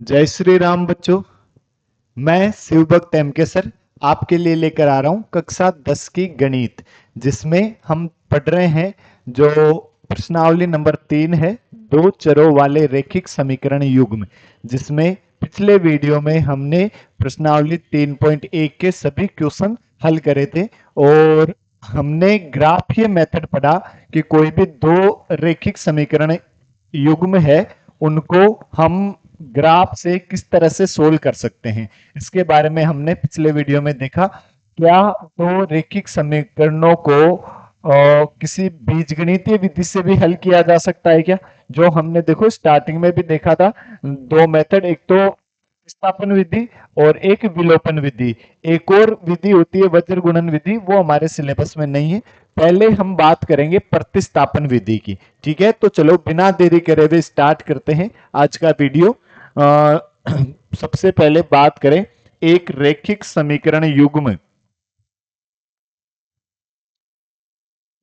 जय श्री राम बच्चों। मैं शिवभक्त एमके सर आपके लिए लेकर आ रहा हूं कक्षा 10 की गणित, जिसमें हम पढ़ रहे हैं जो प्रश्नावली नंबर 3 है, दो चरों वाले रैखिक समीकरण युग्म, जिसमें पिछले वीडियो में हमने प्रश्नावली 3.1 के सभी क्वेश्चन हल करे थे और हमने ग्राफीय मेथड पढ़ा कि कोई भी दो रैखिक समीकरण युग्म है उनको हम ग्राफ से किस तरह से सोल्व कर सकते हैं, इसके बारे में हमने पिछले वीडियो में देखा। क्या दो रैखिक समीकरणों को किसी बीजगणितीय विधि से भी हल किया जा सकता है क्या? जो हमने देखो स्टार्टिंग में भी देखा था, दो मेथड, एक तो प्रतिस्थापन विधि और एक विलोपन विधि। एक और विधि होती है वज्र गुणन विधि, वो हमारे सिलेबस में नहीं है। पहले हम बात करेंगे प्रतिस्थापन विधि की। ठीक है, तो चलो बिना देरी करे हुए स्टार्ट करते हैं आज का वीडियो। सबसे पहले बात करें एक रैखिक समीकरण युग्म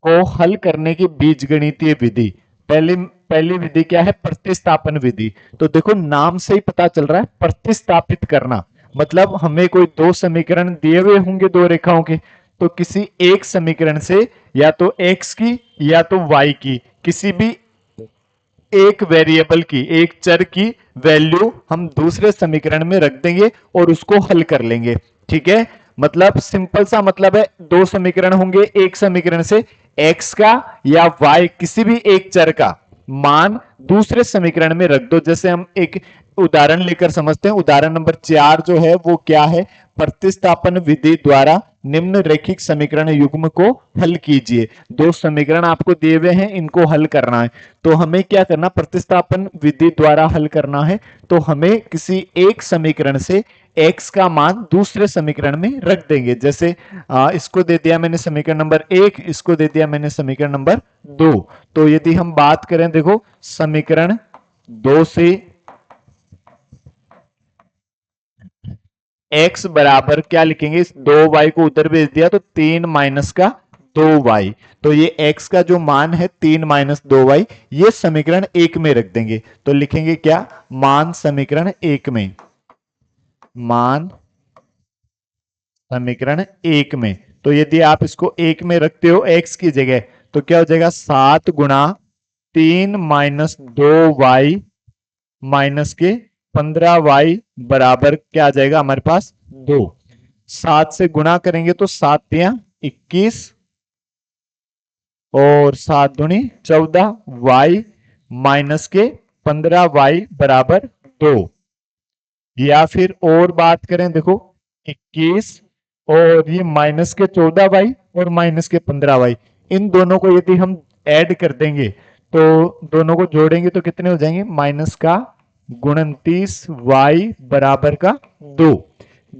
को हल करने की बीजगणितीय विधि। पहली विधि क्या है? प्रतिस्थापन विधि। तो देखो नाम से ही पता चल रहा है प्रतिस्थापित करना, मतलब हमें कोई दो समीकरण दिए हुए होंगे दो रेखाओं के, तो किसी एक समीकरण से या तो x की या तो y की किसी भी एक वेरिएबल की, एक चर की वैल्यू हम दूसरे समीकरण में रख देंगे और उसको हल कर लेंगे। ठीक है, मतलब सिंपल सा मतलब है, दो समीकरण होंगे, एक समीकरण से x का या y किसी भी एक चर का मान दूसरे समीकरण में रख दो। जैसे हम एक उदाहरण लेकर समझते हैं। उदाहरण नंबर 4 जो है वो क्या है? प्रतिस्थापन विधि द्वारा निम्न रैखिक समीकरण युग्म को हल कीजिए। दो समीकरण आपको दिए हुए हैं, इनको हल करना है। तो हमें क्या करना? प्रतिस्थापन विधि द्वारा हल करना है। तो हमें किसी एक समीकरण से x का मान दूसरे समीकरण में रख देंगे। जैसे इसको दे दिया मैंने समीकरण नंबर 1, इसको दे दिया मैंने समीकरण नंबर 2। तो यदि हम बात करें, देखो समीकरण 2 से x बराबर क्या लिखेंगे? इस 2y को उधर भेज दिया तो 3 माइनस का 2y। तो ये x का जो मान है 3 माइनस 2y, ये समीकरण 1 में रख देंगे। तो लिखेंगे क्या? मान समीकरण 1 में, मान समीकरण 1 में। तो यदि आप इसको 1 में रखते हो x की जगह, तो क्या हो जाएगा? 7 गुणा 3 माइनस 2y माइनस के 15y बराबर क्या आ जाएगा हमारे पास? 2। 7 से गुणा करेंगे तो 7 तिया 21 और 7 दूनी 14 y माइनस के 15y बराबर 2। या फिर और बात करें, देखो 21 और ये माइनस के 14y और माइनस के 15y, इन दोनों को यदि हम ऐड कर देंगे तो दोनों को जोड़ेंगे तो कितने हो जाएंगे? माइनस का 29y बराबर का 2।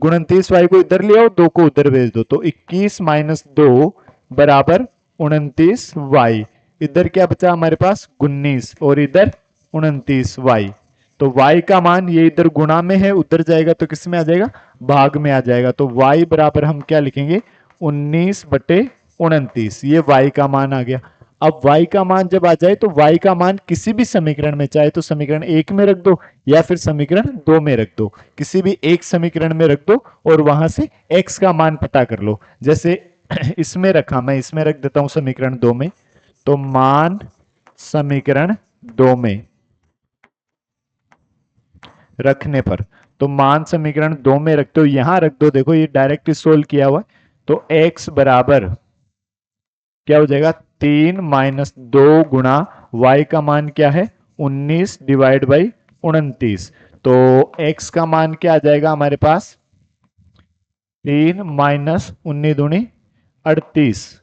29y को इधर ले आओ, 2 को उधर भेज दो, तो 21 माइनस 2 बराबर 29y। इधर क्या बचा हमारे पास? 19 और इधर 29y। तो y का मान ये इधर गुणा में है, उधर जाएगा तो किस में आ जाएगा? भाग में आ जाएगा। तो y बराबर हम क्या लिखेंगे? 19/29। ये y का मान आ गया। अब y का मान जब आ जाए तो y का मान किसी भी समीकरण में, चाहे तो समीकरण 1 में रख दो या फिर समीकरण 2 में रख दो, किसी भी एक समीकरण में रख दो और वहां से x का मान पता कर लो। जैसे इसमें रखा, मैं इसमें रख देता हूं समीकरण 2 में। तो मान समीकरण 2 में रखने पर, तो मान समीकरण 2 में रखते हो, यहां रख दो। देखो ये डायरेक्ट सोल्व किया हुआ, तो x बराबर क्या हो जाएगा? 3 माइनस 2 गुणा y का मान क्या है? 19 डिवाइड बाई 29। तो x का मान क्या आ जाएगा हमारे पास? 3 माइनस 19 दूनी 38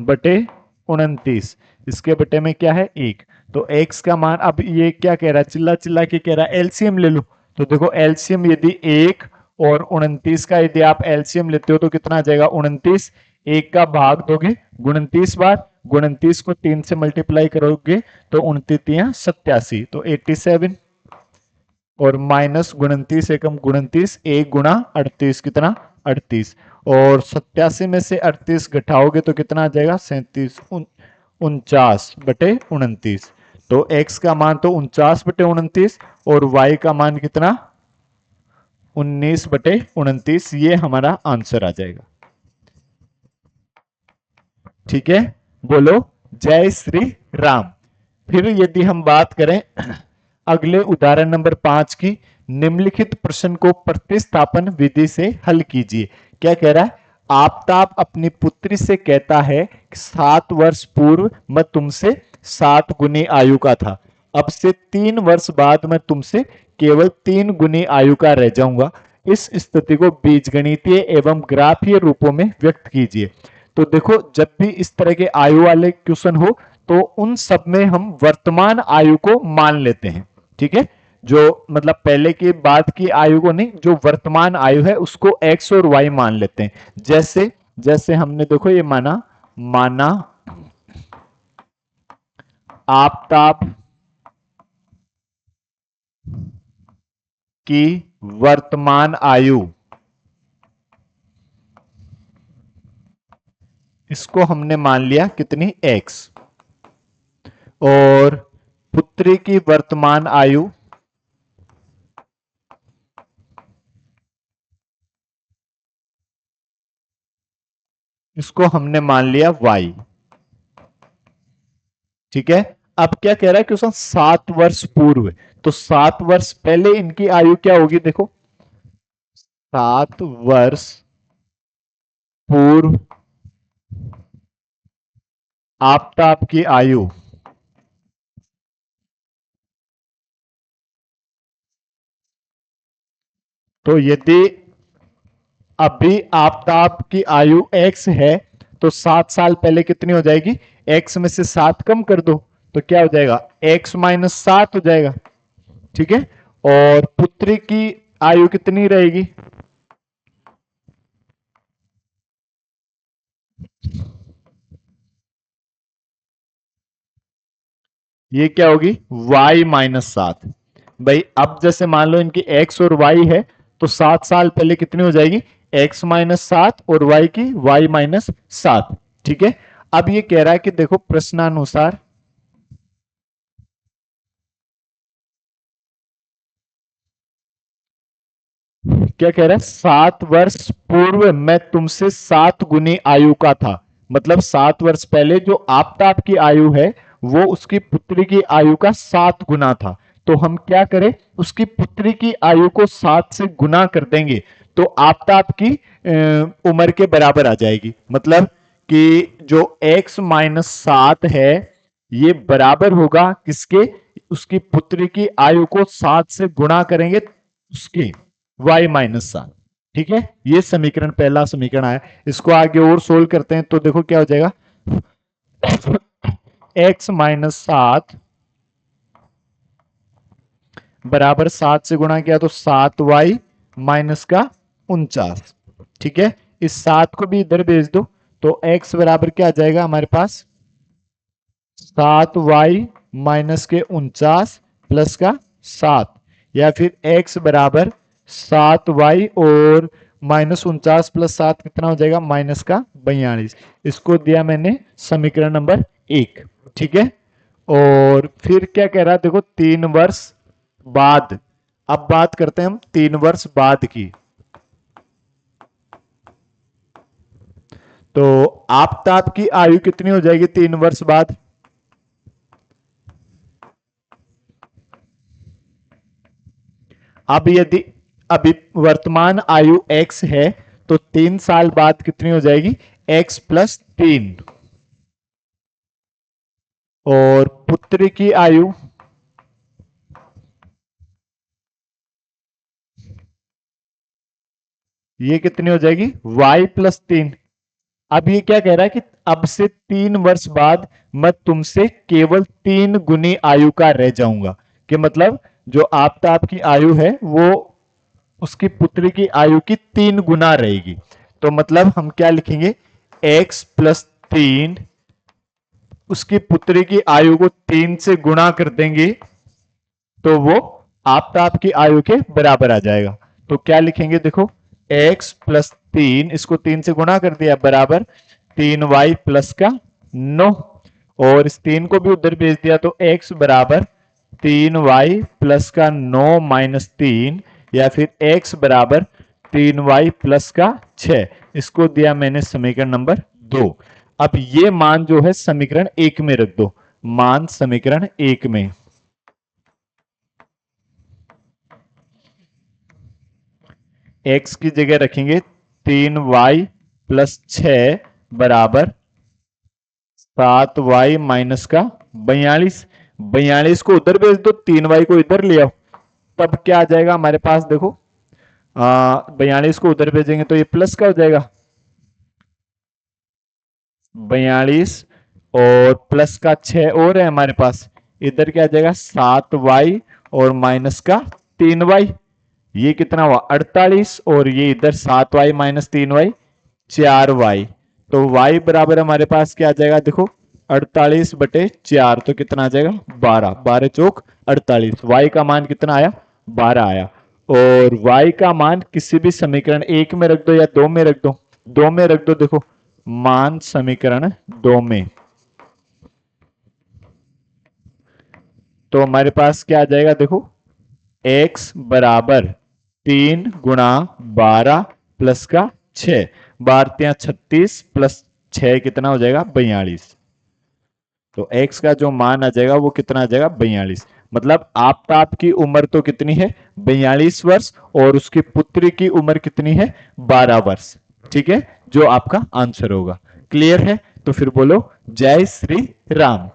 बटे 29। इसके बटे में क्या है? 1। तो x का मान, अब ये क्या कह रहा है? चिल्ला चिल्ला के कह रहा है एलसीएम ले लो। तो देखो एलसीएम यदि 1 और 29 का यदि आप एलसीएम लेते हो तो कितना आ जाएगा? 29। 1 का भाग दोगे 29 बार, 29 को 3 से मल्टीप्लाई करोगे तो 29 87, तो 87 और माइनस 29 एकम 29, 1 गुणा 38 कितना? 38। और 87 में से 38 घटाओगे तो कितना आ जाएगा? 37 49/29। तो x का मान तो 49/29 और y का मान कितना 19/29, ये हमारा आंसर आ जाएगा। ठीक है, बोलो जय श्री राम। फिर यदि हम बात करें अगले उदाहरण नंबर 5 की, निम्नलिखित प्रश्न को प्रतिस्थापन विधि से हल कीजिए। क्या कह रहा है? आफताब अपनी पुत्री से कहता है कि 7 वर्ष पूर्व मैं तुमसे 7 गुनी आयु का था, अब से 3 वर्ष बाद मैं तुमसे केवल 3 गुनी आयु का रह जाऊंगा। इस स्थिति को बीजगणितीय एवं ग्राफीय रूपों में व्यक्त कीजिए। तो देखो, जब भी इस तरह के आयु वाले क्वेश्चन हो तो उन सब में हम वर्तमान आयु को मान लेते हैं। ठीक है, जो मतलब पहले की बाद की आयु को नहीं, जो वर्तमान आयु है उसको x और y मान लेते हैं। जैसे जैसे हमने देखो ये माना आफताब की वर्तमान आयु, इसको हमने मान लिया कितनी x, और पुत्री की वर्तमान आयु इसको हमने मान लिया y। ठीक है, अब क्या कह रहा है क्वेश्चन 7 वर्ष पूर्व, तो 7 वर्ष पहले इनकी आयु क्या होगी? देखो 7 वर्ष पूर्व आफताब की आयु, तो यदि अभी आफताब की आयु x है तो 7 साल पहले कितनी हो जाएगी? x में से 7 कम कर दो तो क्या हो जाएगा? x माइनस 7 हो जाएगा। ठीक है, और पुत्री की आयु कितनी रहेगी? ये क्या होगी? y minus 7। भाई अब जैसे मान लो इनकी x और y है तो 7 साल पहले कितनी हो जाएगी? x माइनस 7 और y की y माइनस 7। ठीक है, अब ये कह रहा है कि देखो प्रश्नानुसार क्या कह रहा है? 7 वर्ष पूर्व मैं तुमसे 7 गुनी आयु का था, मतलब 7 वर्ष पहले जो आफताब की आयु है वो उसकी पुत्री की आयु का 7 गुना था। तो हम क्या करें? उसकी पुत्री की आयु को 7 से गुना कर देंगे तो आफताब की उम्र के बराबर आ जाएगी। मतलब कि जो x माइनस 7 है ये बराबर होगा किसके? उसकी पुत्री की आयु को 7 से गुणा करेंगे उसके y माइनस 7। ठीक है, ये समीकरण पहला समीकरण आया। इसको आगे और सोल्व करते हैं तो देखो क्या हो जाएगा? x माइनस 7 बराबर 7 से गुणा किया तो 7y माइनस का 49। ठीक है, इस 7 को भी इधर भेज दो तो x बराबर क्या आ जाएगा हमारे पास? 7y माइनस के 49 प्लस का 7, या फिर x बराबर 7y और माइनस 49 प्लस 7 कितना हो जाएगा? माइनस का 42। इसको दिया मैंने समीकरण नंबर 1। ठीक है, और फिर क्या कह रहा है? देखो 3 वर्ष बाद, अब बात करते हैं हम 3 वर्ष बाद की। तो आफताब की आयु कितनी हो जाएगी 3 वर्ष बाद? अब यदि अभी वर्तमान आयु x है तो 3 साल बाद कितनी हो जाएगी? x प्लस 3, और पुत्री की आयु ये कितनी हो जाएगी? y plus 3। अब ये क्या कह रहा है कि अब से 3 वर्ष बाद मैं तुमसे केवल 3 गुनी आयु का रह जाऊंगा। कि मतलब जो आफताब की आयु है वो उसकी पुत्री की आयु की 3 गुना रहेगी। तो मतलब हम क्या लिखेंगे? x प्लस 3 उसकी पुत्री की आयु को 3 से गुणा कर देंगे तो वो आफताब की आयु के बराबर आ जाएगा। तो क्या लिखेंगे? देखो x प्लस 3, इसको 3 से गुणा कर दिया, बराबर 3y प्लस का 9, और इस 3 को भी उधर भेज दिया तो x बराबर 3y प्लस का 9 माइनस 3, या फिर x बराबर 3y प्लस का 6। इसको दिया मैंने समीकरण नंबर 2। अब ये मान जो है समीकरण 1 में रख दो। मान समीकरण 1 में x की जगह रखेंगे 3y प्लस 6 बराबर 7y माइनस का 42। 42 को उधर भेज दो, 3y को इधर ले आओ, तब क्या आ जाएगा हमारे पास? देखो 42 को उधर भेजेंगे तो ये प्लस का हो जाएगा, 42 और प्लस का 6 और है हमारे पास, इधर क्या आ जाएगा 7y और माइनस का 3y। ये कितना हुआ 48, और ये इधर 7y माइनस 3y 4y। तो y बराबर हमारे पास क्या आ जाएगा? देखो 48/4, तो कितना आ जाएगा 12। 12 चौक 48। y का मान कितना आया? 12 आया। और y का मान किसी भी समीकरण 1 में रख दो या 2 में रख दो। 2 में रख दो। देखो मान समीकरण 2 में, तो हमारे पास क्या आ जाएगा? देखो x बराबर 3 गुणा 12 प्लस का 6, 12 36 प्लस 6 कितना हो जाएगा? 42। तो x का जो मान आ जाएगा वो कितना आ जाएगा? 42। मतलब आपकी उम्र तो कितनी है? 42 वर्ष, और उसकी पुत्री की उम्र कितनी है? 12 वर्ष। ठीक है, जो आपका आंसर होगा। क्लियर है? तो फिर बोलो जय श्री राम।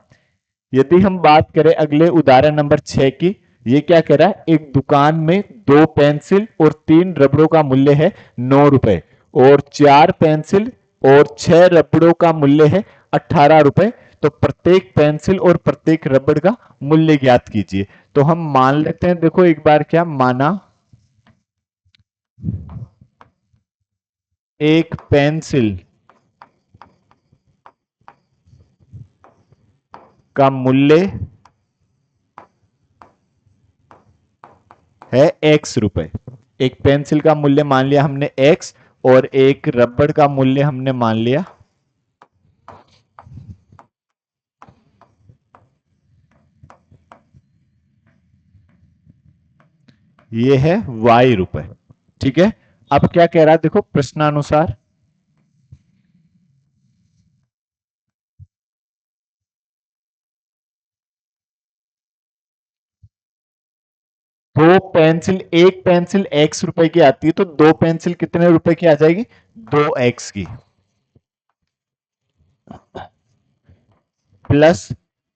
यदि हम बात करें अगले उदाहरण नंबर 6 की, ये क्या कह रहा है? एक दुकान में 2 पेंसिल और 3 रबड़ों का मूल्य है 9 रुपए, और 4 पेंसिल और 6 रबड़ों का मूल्य है 18 रुपए। तो प्रत्येक पेंसिल और प्रत्येक रबड़ का मूल्य ज्ञात कीजिए। तो हम मान लेते हैं, देखो एक बार क्या माना, एक पेंसिल का मूल्य है x रुपए। एक पेंसिल का मूल्य मान लिया हमने x, और एक रबड़ का मूल्य हमने मान लिया ये है y रुपए। ठीक है, अब क्या कह रहा है? देखो प्रश्नानुसार, दो पेंसिल, एक पेंसिल x रुपए की आती है, तो दो पेंसिल कितने रुपए की आ जाएगी? 2x की, प्लस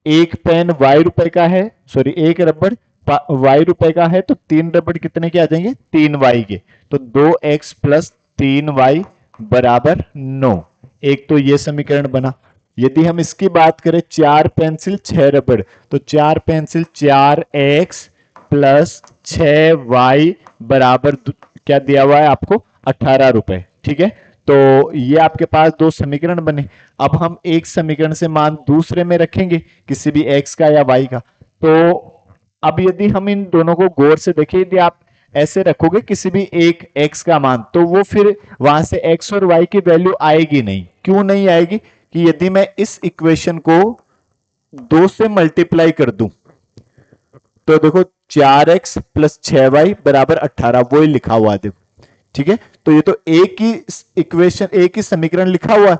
एक पेन y रुपए का है, सॉरी एक रबड़ y रुपए का है, तो 3 रबड़ कितने के आ जाएंगे? 3y के। तो 2x प्लस 3y बराबर 9। एक तो ये समीकरण बना। यदि हम इसकी बात करें 4 पेंसिल 6 रबड़, तो 4 पेंसिल 4x प्लस 6y बराबर क्या दिया हुआ है आपको? 18 रुपए। ठीक है, तो ये आपके पास दो समीकरण बने। अब हम एक समीकरण से मान दूसरे में रखेंगे, किसी भी x का या y का। तो अब यदि हम इन दोनों को गौर से देखें, यदि आप ऐसे रखोगे किसी भी एक x का मान, तो वो फिर वहां से x और y की वैल्यू आएगी नहीं। क्यों नहीं आएगी? कि यदि मैं इस इक्वेशन को 2 से मल्टीप्लाई कर दूं, तो देखो 4x प्लस 6y बराबर 18, वो ही लिखा हुआ है। देखो ठीक है, तो ये तो एक ही इक्वेशन, एक ही समीकरण लिखा हुआ है।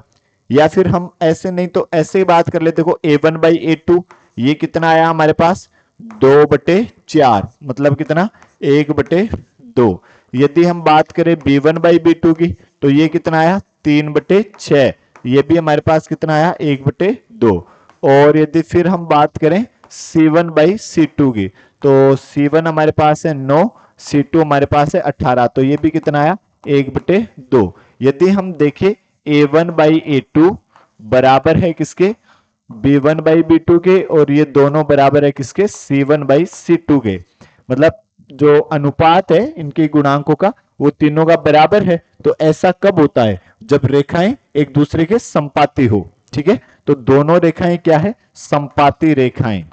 या फिर हम ऐसे नहीं तो ऐसे ही बात कर लेते। देखो a1/a2 ये कितना आया हमारे पास? 2/4, मतलब कितना? 1/2। यदि हम बात करें b1/b2 की, तो ये कितना आया? 3/6। ये भी हमारे पास कितना आया? 1/2। और यदि फिर हम बात करें C1/C2 की, तो C1 हमारे पास है 9, C2 हमारे पास है 18, तो ये भी कितना आया? 1/2। यदि हम देखें A1/A2 बराबर है किसके? B1/B2 के, और ये दोनों बराबर है किसके? C1/C2 के। मतलब जो अनुपात है इनके गुणांकों का, वो तीनों का बराबर है। तो ऐसा कब होता है? जब रेखाएं एक दूसरे के संपाती हो। ठीक है, तो दोनों रेखाएं क्या है? संपाती रेखाएं।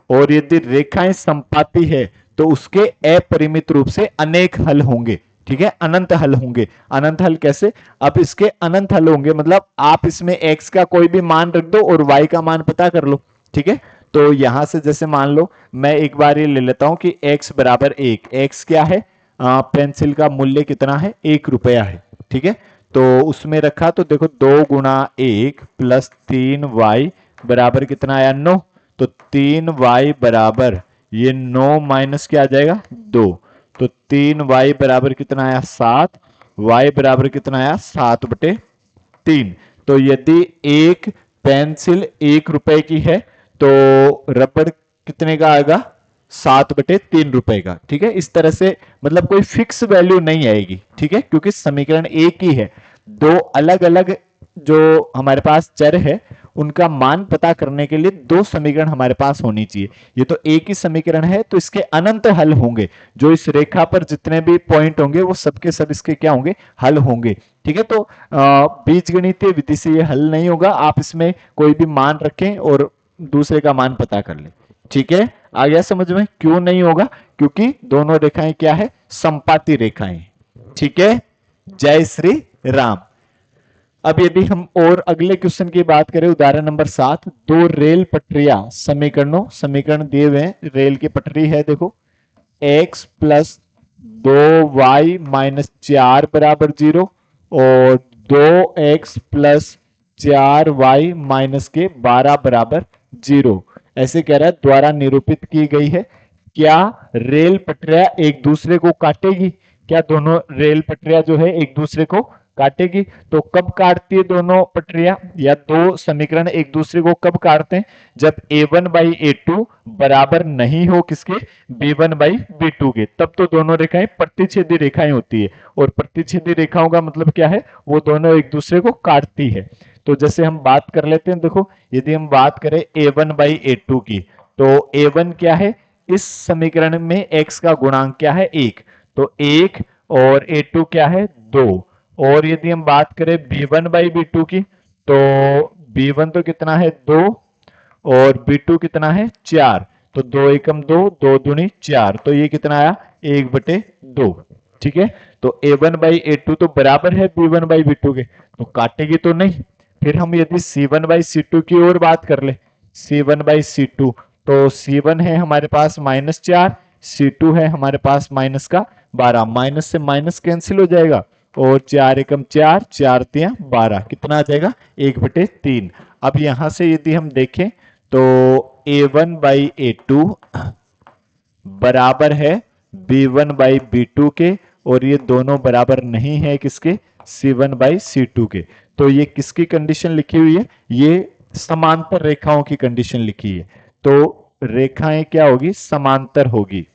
और यदि रेखाएं संपाती है, तो उसके अपरिमित रूप से अनेक हल होंगे। ठीक है, अनंत हल होंगे। अनंत हल कैसे? अब इसके अनंत हल होंगे, मतलब आप इसमें x का कोई भी मान रख दो और y का मान पता कर लो। ठीक है, तो यहां से जैसे मान लो मैं एक बार ये ले लेता हूं कि x बराबर 1, x क्या है? पेंसिल का मूल्य कितना है? 1 रुपया है। ठीक है, तो उसमें रखा तो देखो 2 गुणा 1 प्लस 3y बराबर कितना आया? 9। तो 3y बराबर ये 9 माइनस क्या आ जाएगा? 2। तो 3y बराबर कितना आया? 7। y बराबर कितना आया? 7/3। तो यदि एक पेंसिल 1 रुपए की है तो रबड़ कितने का आएगा? 7/3 रुपए का। ठीक है, इस तरह से मतलब कोई फिक्स वैल्यू नहीं आएगी। ठीक है, क्योंकि समीकरण एक ही है, दो अलग अलग जो हमारे पास चर है उनका मान पता करने के लिए दो समीकरण हमारे पास होनी चाहिए। ये तो एक ही समीकरण है तो इसके अनंत हल होंगे। जो इस रेखा पर जितने भी पॉइंट होंगे वो सबके सब इसके क्या होंगे? हल होंगे। ठीक है, तो बीजगणितीय विधि से ये हल नहीं होगा। आप इसमें कोई भी मान रखें और दूसरे का मान पता कर लें। ठीक है, आ गया समझ में? क्यों नहीं होगा? क्योंकि दोनों रेखाएं क्या है? समपाती रेखाएं। ठीक है, जय श्री राम। अब यदि हम और अगले क्वेश्चन की बात करें, उदाहरण नंबर 7, दो रेल पटरियां समीकरण दिए हुए हैं। रेल की पटरी है, देखो x प्लस 2y माइनस 4 बराबर 0 और 2x प्लस 4y माइनस के 12 बराबर 0, ऐसे कह रहा है द्वारा निरूपित की गई है। क्या रेल पटरियां एक दूसरे को काटेगी? क्या दोनों रेल पटरियां जो है एक दूसरे को काटेगी? तो कब काटती है दोनों पटरियां या दो समीकरण एक दूसरे को कब काटते हैं? जब a1/a2 बराबर नहीं हो किसके? b1/b2 के, तब तो दोनों रेखाएं प्रतिच्छेदी रेखाएं होती है। और प्रतिच्छेदी रेखाओं का मतलब क्या है? वो दोनों एक दूसरे को काटती है। तो जैसे हम बात कर लेते हैं, देखो यदि हम बात करें a1/a2 की, तो a1 क्या है? इस समीकरण में x का गुणांक क्या है? 1। तो 1 और a2 क्या है? 2। और यदि हम बात करें b1/b2 की, तो b1 तो कितना है? 2 और b2 कितना है? 4। तो 2 एकम 2, 2 दूनी 4, तो ये कितना आया? 1/2। ठीक है, तो a1/a2 तो बराबर है b1/b2 के, तो काटेगी तो नहीं। फिर हम यदि c1/c2 की ओर बात कर ले, c1/c2, तो c1 है हमारे पास -4, c2 है हमारे पास माइनस का 12, माइनस से माइनस कैंसिल हो जाएगा और 4 एकम 4, 4 तिया 12, कितना आ जाएगा? 1/3। अब यहां से यदि हम देखें तो a1/a2 बराबर है b1/b2 के, और ये दोनों बराबर नहीं है किसके? c1/c2 के। तो ये किसकी कंडीशन लिखी हुई है? ये समांतर रेखाओं की कंडीशन लिखी है। तो रेखाएं क्या होगी? समांतर होगी।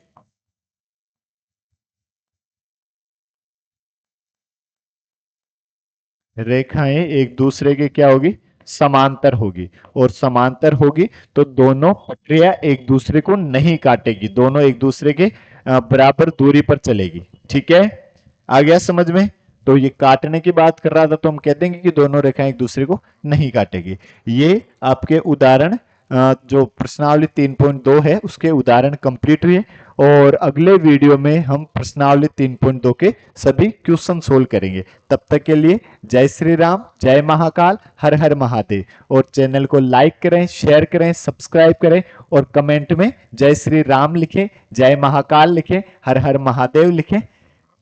रेखाएं एक दूसरे के क्या होगी? समांतर होगी। और समांतर होगी तो दोनों पटरियां एक दूसरे को नहीं काटेगी, दोनों एक दूसरे के बराबर दूरी पर चलेगी। ठीक है, आ गया समझ में? तो ये काटने की बात कर रहा था तो हम कह देंगे कि दोनों रेखाएं एक दूसरे को नहीं काटेगी। ये आपके उदाहरण जो प्रश्नावली 3.2 है उसके उदाहरण कंप्लीट हुए, और अगले वीडियो में हम प्रश्नावली 3.2 के सभी क्वेश्चन सोल्व करेंगे। तब तक के लिए जय श्री राम, जय महाकाल, हर हर महादेव। और चैनल को लाइक करें, शेयर करें, सब्सक्राइब करें और कमेंट में जय श्री राम लिखें, जय महाकाल लिखें, हर हर महादेव लिखें।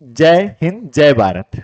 जय हिंद, जय भारत।